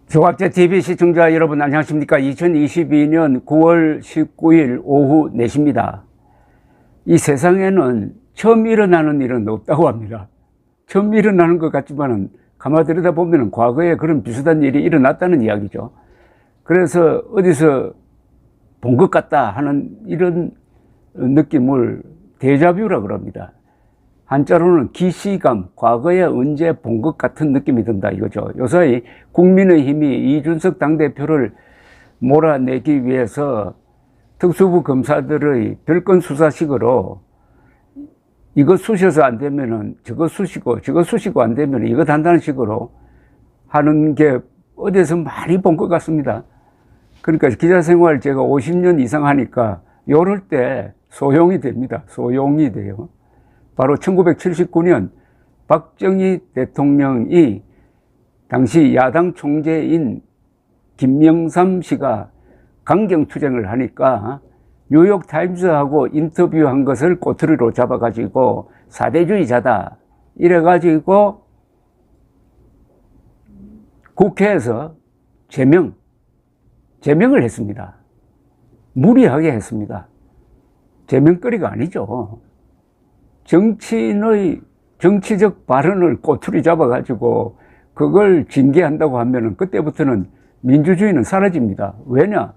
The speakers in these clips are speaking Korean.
조갑제 TV 시청자 여러분 안녕하십니까? 2022년 9월 19일 오후 4시입니다. 이 세상에는 처음 일어나는 일은 없다고 합니다. 처음 일어나는 것 같지만은 가만 들여다보면 과거에 그런 비슷한 일이 일어났다는 이야기죠. 그래서 어디서 본 것 같다 하는 이런 느낌을 데자뷰라 그럽니다. 한자로는 기시감, 과거에 언제 본 것 같은 느낌이 든다 이거죠. 요사이 국민의힘이 이준석 당대표를 몰아내기 위해서 특수부 검사들의 별건 수사식으로 이거 쑤셔서 안 되면은 저거 쑤시고 저거 쑤시고 안 되면 이거 단다는 식으로 하는 게 어디서 많이 본 것 같습니다. 그러니까 기자 생활 제가 50년 이상 하니까 요럴 때 소용이 됩니다. 소용이 돼요. 바로 1979년 박정희 대통령이 당시 야당 총재인 김영삼 씨가 강경투쟁을 하니까 뉴욕타임스하고 인터뷰한 것을 꼬투리로 잡아가지고 사대주의자다 이래가지고 국회에서 제명을 했습니다. 무리하게 했습니다. 제명거리가 아니죠. 정치인의 정치적 발언을 꼬투리 잡아가지고 그걸 징계한다고 하면은 그때부터는 민주주의는 사라집니다. 왜냐?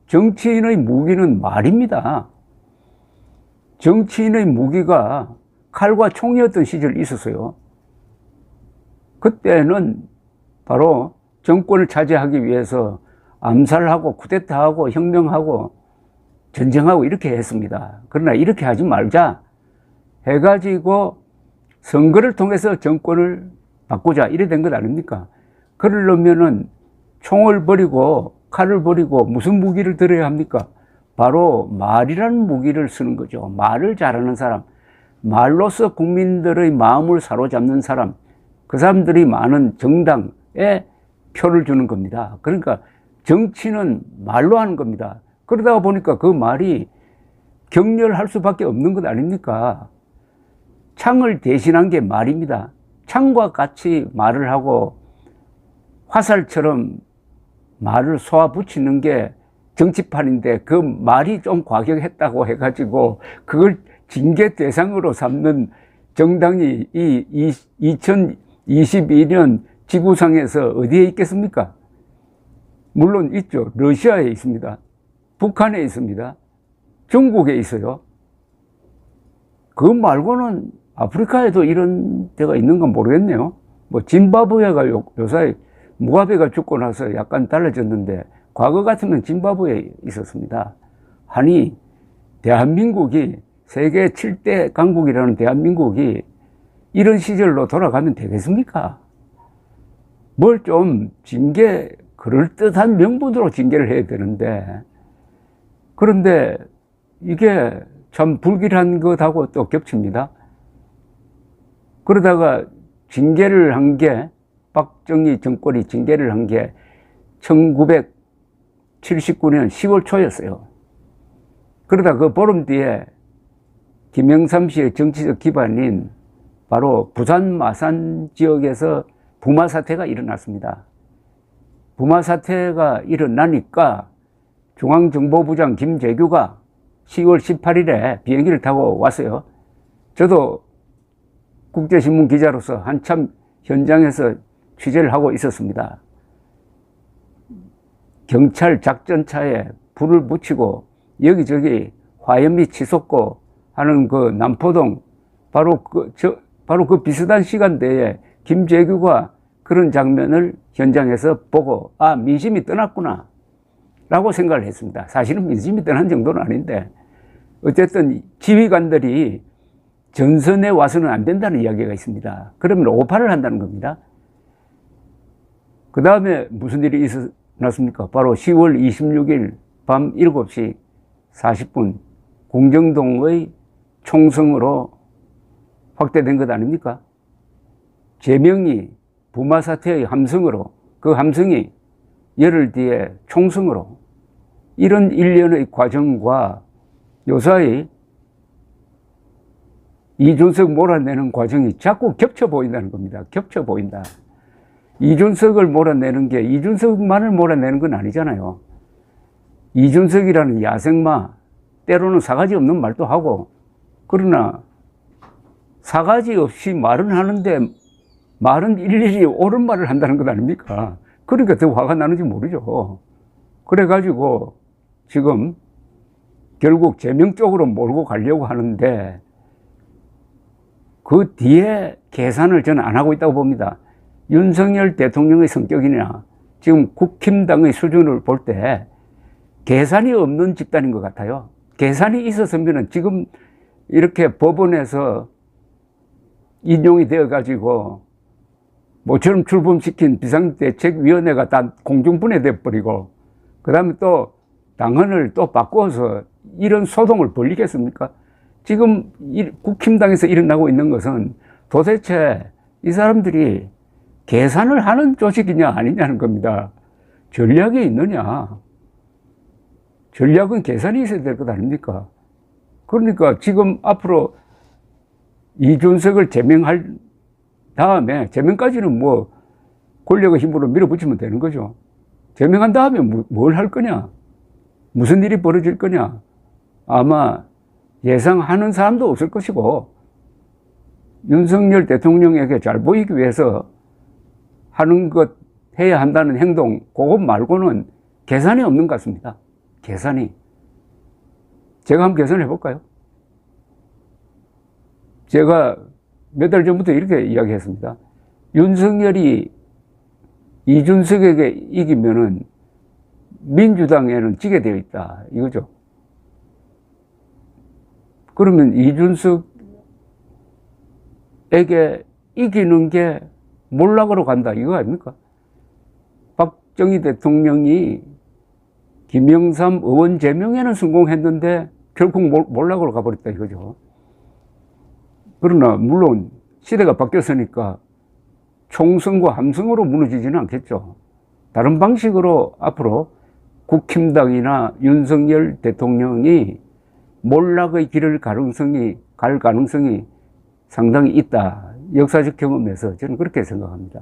정치인의 무기는 말입니다. 정치인의 무기가 칼과 총이었던 시절이 있었어요. 그때는 바로 정권을 차지하기 위해서 암살하고 쿠데타하고 혁명하고 전쟁하고 이렇게 했습니다. 그러나 이렇게 하지 말자 해가지고 선거를 통해서 정권을 바꾸자 이래 된 것 아닙니까? 그러려면은 총을 버리고 칼을 버리고 무슨 무기를 들어야 합니까? 바로 말이라는 무기를 쓰는 거죠. 말을 잘하는 사람, 말로서 국민들의 마음을 사로잡는 사람, 그 사람들이 많은 정당에 표를 주는 겁니다. 그러니까 정치는 말로 하는 겁니다. 그러다 보니까 그 말이 격렬할 수밖에 없는 것 아닙니까? 창을 대신한 게 말입니다. 창과 같이 말을 하고 화살처럼 말을 쏘아붙이는 게 정치판인데 그 말이 좀 과격했다고 해가지고 그걸 징계 대상으로 삼는 정당이 이 2022년 지구상에서 어디에 있겠습니까? 물론 있죠. 러시아에 있습니다. 북한에 있습니다. 중국에 있어요. 그거 말고는 아프리카에도 이런 데가 있는 건 모르겠네요. 뭐 짐바브웨가 요새 무가베가 죽고 나서 약간 달라졌는데 과거 같으면 짐바브웨에 있었습니다. 아니 대한민국이 세계 7대 강국이라는 대한민국이 이런 시절로 돌아가면 되겠습니까? 뭘 좀 징계 그럴듯한 명분으로 징계를 해야 되는데 그런데 이게 참 불길한 것하고 또 겹칩니다. 그러다가 징계를 한 게 박정희 정권이 징계를 한 게 1979년 10월 초였어요. 그러다 그 보름 뒤에 김영삼 씨의 정치적 기반인 바로 부산 마산 지역에서 부마 사태가 일어났습니다. 부마 사태가 일어나니까 중앙정보부장 김재규가 10월 18일에 비행기를 타고 왔어요. 저도 국제신문 기자로서 한참 현장에서 취재를 하고 있었습니다. 경찰 작전차에 불을 붙이고 여기저기 화염이 치솟고 하는 그 남포동 바로 그 비슷한 시간대에 김재규가 그런 장면을 현장에서 보고 아 민심이 떠났구나 라고 생각을 했습니다. 사실은 민심이 떠난 정도는 아닌데 어쨌든 지휘관들이 전선에 와서는 안 된다는 이야기가 있습니다. 그러면 오파를 한다는 겁니다. 그 다음에 무슨 일이 일어났습니까? 바로 10월 26일 밤 7시 40분 공정동의 총성으로 확대된 것 아닙니까? 제명이 부마 사태의 함성으로 그 함성이 열흘 뒤에 총성으로 이런 일련의 과정과 요사이 이준석 몰아내는 과정이 자꾸 겹쳐 보인다는 겁니다. 겹쳐 보인다. 이준석을 몰아내는 게 이준석만을 몰아내는 건 아니잖아요. 이준석이라는 야생마, 때로는 사가지 없는 말도 하고, 그러나 사가지 없이 말은 하는데 말은 일일이 옳은 말을 한다는 것 아닙니까? 그러니까 더 화가 나는지 모르죠. 그래가지고 지금 결국 제명 쪽으로 몰고 가려고 하는데 그 뒤에 계산을 저는 안 하고 있다고 봅니다. 윤석열 대통령의 성격이나 지금 국힘당의 수준을 볼 때 계산이 없는 집단인 것 같아요. 계산이 있었으면 지금 이렇게 법원에서 인용이 되어가지고 모처럼 출범시킨 비상대책위원회가 다 공중분해돼 버리고 그 다음에 또 당헌을 또 바꿔서 이런 소동을 벌리겠습니까? 지금 국힘당에서 일어나고 있는 것은 도대체 이 사람들이 계산을 하는 조직이냐 아니냐는 겁니다. 전략이 있느냐. 전략은 계산이 있어야 될 것 아닙니까? 그러니까 지금 앞으로 이준석을 제명할 다음에, 제명까지는 뭐 권력의 힘으로 밀어붙이면 되는 거죠. 제명한 다음에 뭘 할 거냐? 무슨 일이 벌어질 거냐? 아마 예상하는 사람도 없을 것이고, 윤석열 대통령에게 잘 보이기 위해서 하는 것, 해야 한다는 행동, 그것 말고는 계산이 없는 것 같습니다. 계산이. 제가 한번 계산해 볼까요? 제가 몇 달 전부터 이렇게 이야기했습니다. 윤석열이 이준석에게 이기면은 민주당에는 지게 되어 있다. 이거죠. 그러면 이준석에게 이기는 게 몰락으로 간다. 이거 아닙니까? 박정희 대통령이 김영삼 의원 제명에는 성공했는데 결국 몰락으로 가버렸다. 이거죠. 그러나 물론 시대가 바뀌었으니까 총선과 함성으로 무너지지는 않겠죠. 다른 방식으로 앞으로 국힘당이나 윤석열 대통령이 몰락의 길을 갈 가능성이 상당히 있다. 역사적 경험에서 저는 그렇게 생각합니다.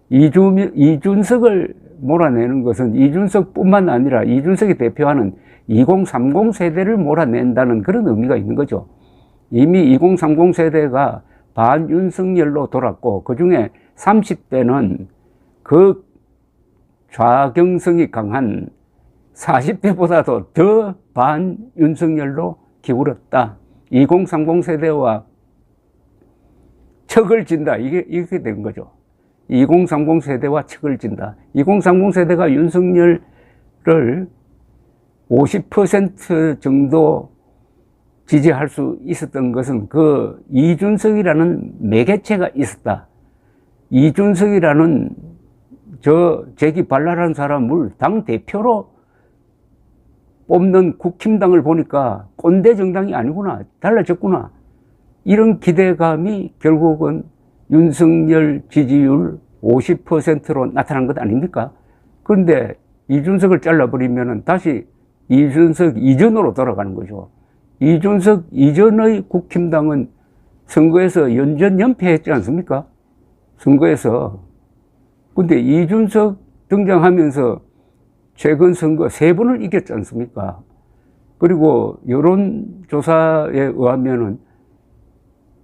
이준석을 몰아내는 것은 이준석뿐만 아니라 이준석이 대표하는 2030 세대를 몰아낸다는 그런 의미가 있는 거죠. 이미 2030 세대가 반윤석열로 돌았고 그중에 30대는 그 좌경성이 강한 40대보다도 더 반윤석열로 기울었다. 2030 세대와 척을 진다. 이렇게 된 거죠. 2030 세대와 척을 진다. 2030 세대가 윤석열을 50% 정도 지지할 수 있었던 것은 그 이준석이라는 매개체가 있었다. 이준석이라는 재기발랄한 사람을 당대표로 뽑는 국힘당을 보니까 꼰대 정당이 아니구나. 달라졌구나. 이런 기대감이 결국은 윤석열 지지율 50%로 나타난 것 아닙니까? 그런데 이준석을 잘라버리면 다시 이준석 이전으로 돌아가는 거죠. 이준석 이전의 국힘당은 선거에서 연전연패했지 않습니까? 선거에서. 근데 이준석 등장하면서 최근 선거 3번을 이겼지 않습니까? 그리고 여론조사에 의하면은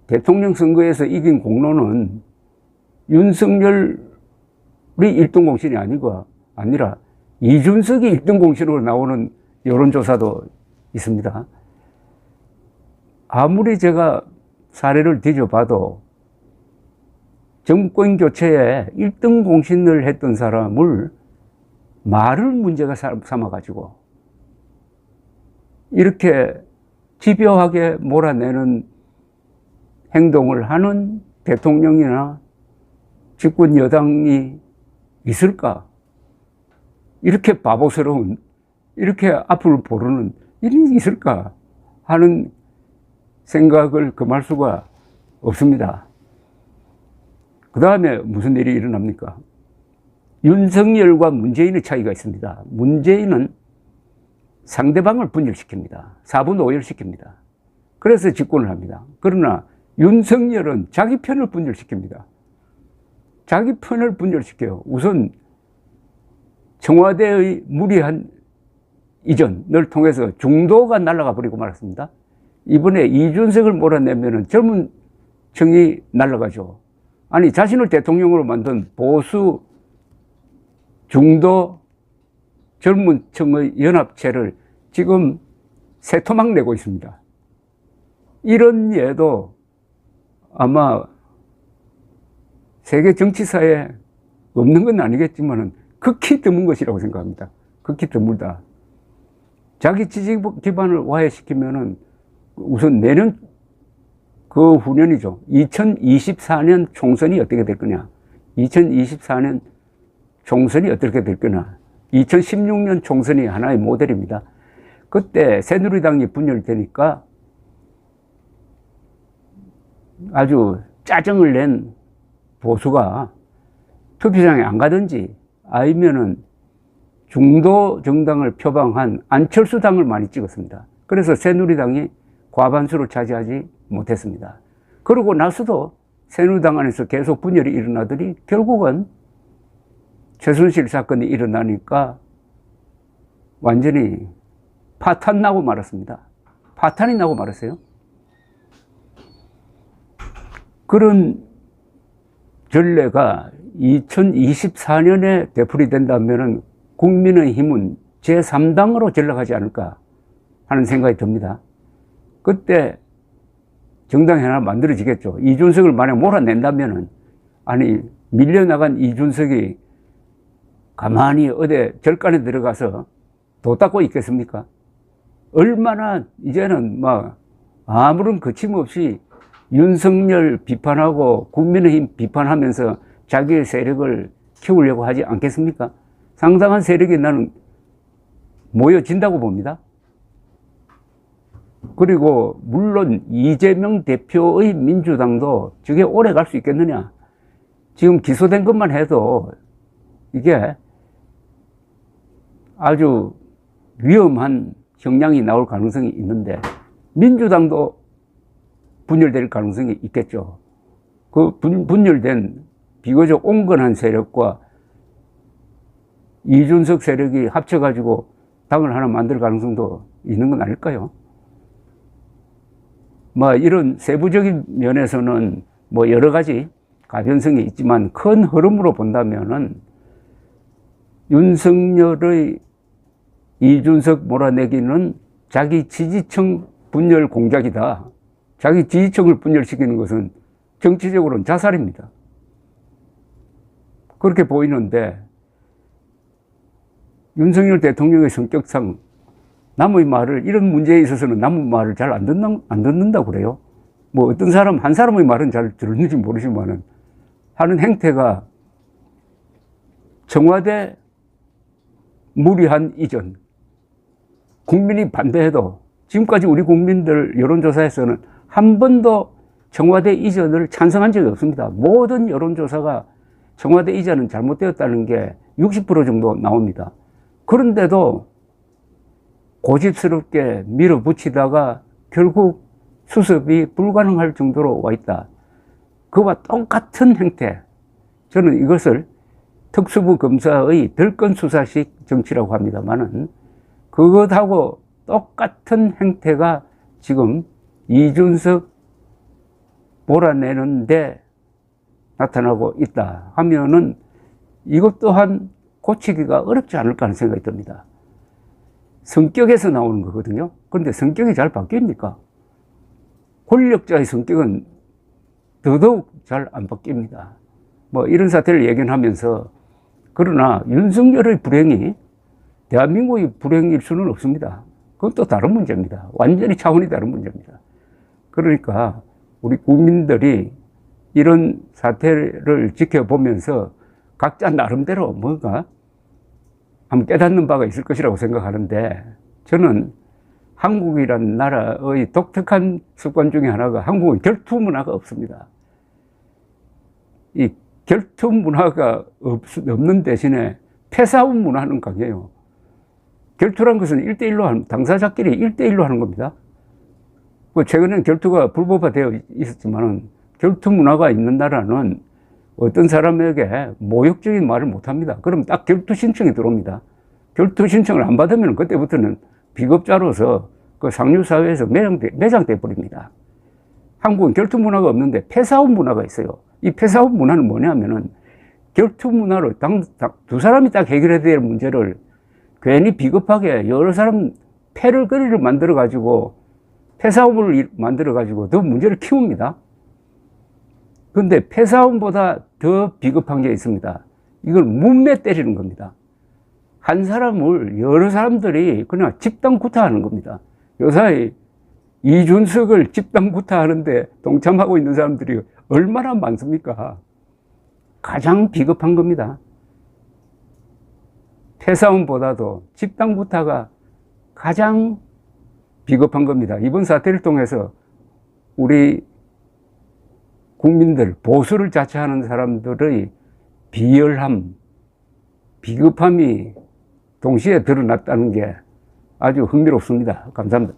대통령 선거에서 이긴 공로는 윤석열이 1등 공신이 아니라 이준석이 1등 공신으로 나오는 여론조사도 있습니다. 아무리 제가 사례를 뒤져봐도 정권 교체에 1등 공신을 했던 사람을 말을 문제가 삼아가지고 이렇게 집요하게 몰아내는 행동을 하는 대통령이나 집권 여당이 있을까? 이렇게 바보스러운, 이렇게 앞을 보르는 일이 있을까? 하는 생각을 금할 수가 없습니다. 그 다음에 무슨 일이 일어납니까? 윤석열과 문재인의 차이가 있습니다. 문재인은 상대방을 분열시킵니다. 4분 오열시킵니다. 그래서 집권을 합니다. 그러나 윤석열은 자기 편을 분열시킵니다. 자기 편을 분열시켜요. 우선 청와대의 무리한 이전을 통해서 중도가 날아가 버리고 말았습니다. 이번에 이준석을 몰아내면 젊은 층이 날아가죠. 아니, 자신을 대통령으로 만든 보수 중도 젊은 층의 연합체를 지금 새토막 내고 있습니다. 이런 예도 아마 세계 정치사에 없는 건 아니겠지만 극히 드문 것이라고 생각합니다. 극히 드물다. 자기 지지 기반을 와해시키면은 우선 내년 그 후년이죠. 2024년 총선이 어떻게 될 거냐. 2024년 총선이 어떻게 될 거냐. 2016년 총선이 하나의 모델입니다. 그때 새누리당이 분열되니까 아주 짜증을 낸 보수가 투표장에 안 가든지 아니면은 중도 정당을 표방한 안철수 당을 많이 찍었습니다. 그래서 새누리당이 과반수를 차지하지 못했습니다. 그러고 나서도 새누리당 안에서 계속 분열이 일어나더니 결국은 최순실 사건이 일어나니까 완전히 파탄 나고 말았습니다. 파탄이 나고 말았어요. 그런 전례가 2024년에 되풀이된다면 국민의힘은 제3당으로 전락하지 않을까 하는 생각이 듭니다. 그때 정당이 하나 만들어지겠죠. 이준석을 만약 몰아낸다면은, 아니, 밀려나간 이준석이 가만히 어디 절간에 들어가서 도 닦고 있겠습니까? 얼마나 이제는 막 아무런 거침없이 윤석열 비판하고 국민의힘 비판하면서 자기의 세력을 키우려고 하지 않겠습니까? 상당한 세력이 나는 모여진다고 봅니다. 그리고 물론 이재명 대표의 민주당도 저게 오래 갈 수 있겠느냐. 지금 기소된 것만 해도 이게 아주 위험한 형량이 나올 가능성이 있는데 민주당도 분열될 가능성이 있겠죠. 그 분열된 비교적 온건한 세력과 이준석 세력이 합쳐가지고 당을 하나 만들 가능성도 있는 건 아닐까요? 뭐 이런 세부적인 면에서는 뭐 여러 가지 가변성이 있지만 큰 흐름으로 본다면은 윤석열의 이준석 몰아내기는 자기 지지층 분열 공작이다. 자기 지지층을 분열시키는 것은 정치적으로는 자살입니다. 그렇게 보이는데 윤석열 대통령의 성격상 남의 말을, 이런 문제에 있어서는 남의 말을 잘 안 듣는다고 그래요. 뭐 어떤 사람, 한 사람의 말은 잘 들었는지 모르지만은 하는 행태가 청와대 무리한 이전, 국민이 반대해도 지금까지 우리 국민들 여론조사에서는 한 번도 청와대 이전을 찬성한 적이 없습니다. 모든 여론조사가 청와대 이전은 잘못되었다는 게 60% 정도 나옵니다. 그런데도 고집스럽게 밀어붙이다가 결국 수습이 불가능할 정도로 와 있다. 그와 똑같은 행태. 저는 이것을 특수부 검사의 별건 수사식 정치라고 합니다만은 그것하고 똑같은 행태가 지금 이준석 몰아내는데 나타나고 있다 하면은 이것 또한 고치기가 어렵지 않을까 하는 생각이 듭니다. 성격에서 나오는 거거든요. 그런데 성격이 잘 바뀝니까? 권력자의 성격은 더더욱 잘 안 바뀝니다. 뭐 이런 사태를 예견하면서, 그러나 윤석열의 불행이 대한민국의 불행일 수는 없습니다. 그건 또 다른 문제입니다. 완전히 차원이 다른 문제입니다. 그러니까 우리 국민들이 이런 사태를 지켜보면서 각자 나름대로 뭔가 한번 깨닫는 바가 있을 것이라고 생각하는데, 저는 한국이라는 나라의 독특한 습관 중에 하나가 한국은 결투 문화가 없습니다. 이 결투 문화가 없는 대신에 패싸움 문화는 강해요. 결투란 것은 1대1로 당사자끼리 1대1로 하는 겁니다. 최근에는 결투가 불법화되어 있었지만 결투 문화가 있는 나라는 어떤 사람에게 모욕적인 말을 못합니다. 그럼 딱 결투 신청이 들어옵니다. 결투 신청을 안 받으면 그때부터는 비겁자로서 그 상류사회에서 매장돼 버립니다. 한국은 결투 문화가 없는데 패싸움 문화가 있어요. 이 패싸움 문화는 뭐냐면은 결투 문화로 두 사람이 딱 해결해야 될 문제를 괜히 비겁하게 여러 사람 패를 거리를 만들어 가지고 패싸움을 만들어 가지고 더 문제를 키웁니다. 근데 패싸움보다 더 비겁한 게 있습니다. 이걸 문매 때리는 겁니다. 한 사람을 여러 사람들이 그냥 집단 구타하는 겁니다. 요새 이준석을 집단 구타하는데 동참하고 있는 사람들이 얼마나 많습니까? 가장 비겁한 겁니다. 패싸움보다도 집단 구타가 가장 비겁한 겁니다. 이번 사태를 통해서 우리 국민들, 보수를 자처하는 사람들의 비열함, 비겁함이 동시에 드러났다는 게 아주 흥미롭습니다. 감사합니다.